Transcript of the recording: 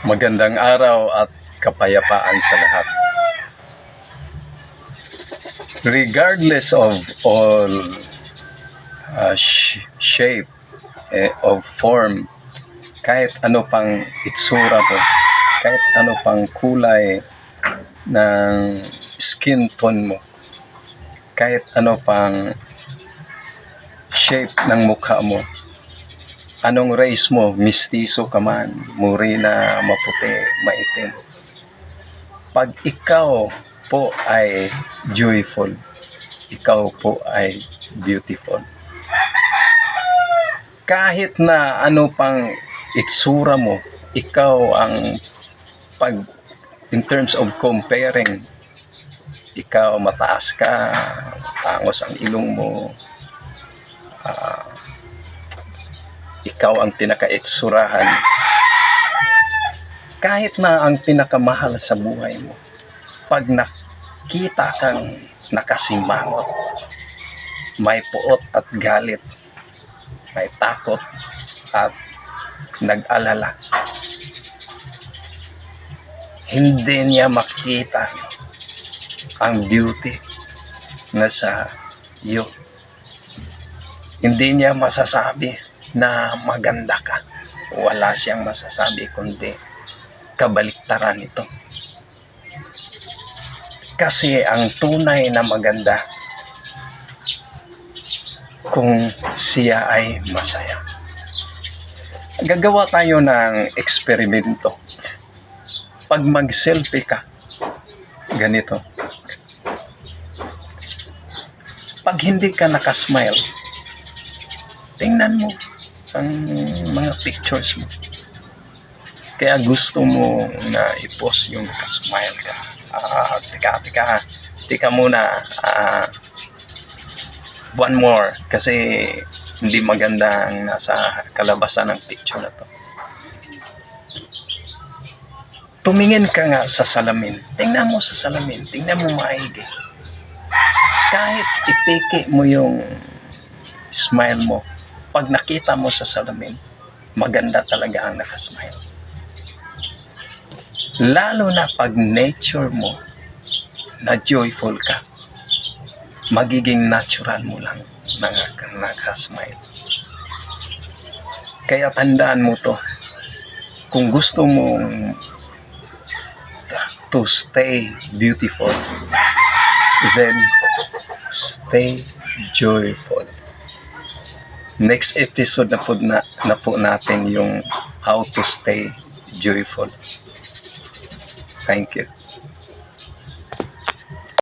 Magandang araw at kapayapaan sa lahat. Regardless of all shape of form, kahit ano pang itsura mo, kahit ano pang kulay ng skin tone mo, kahit ano pang shape ng mukha mo, anong race mo, mistiso ka man, morena, maputi, maitim. Pag ikaw po ay joyful, ikaw po ay beautiful. Kahit na ano pang itsura mo, ikaw ang in terms of comparing, ikaw mataas ka, tangos ang ilong mo, ikaw ang pinaka-itsurahan. Kahit na ang pinakamahal sa buhay mo, pag nakita kang nakasimangot, may puot at galit, may takot at nag-alala, hindi niya makita ang beauty na sa iyo. Hindi niya masasabi na maganda ka. Wala siyang masasabi kundi kabaliktaran ito. Kasi ang tunay na maganda kung siya ay masaya. Gagawa tayo ng eksperimento. Pag mag-selfie ka, ganito. Pag hindi ka nakasmile, tingnan mo ang mga pictures mo. Kaya gusto mo na i-post yung nakasmile ka. Tika muna. One more. Kasi hindi maganda ang nasa kalabasan ng picture na to. Tumingin ka nga sa salamin. Tingnan mo sa salamin. Tingnan mo maigi. Kahit ipiki mo yung smile mo, pag nakita mo sa salamin, maganda talaga ang nakasmile. Lalo na pag nature mo na joyful ka, magiging natural mo lang na nakasmile. Kaya tandaan mo to, kung gusto mong to stay beautiful, then stay joyful. Next episode na po natin yung how to stay joyful. Thank you.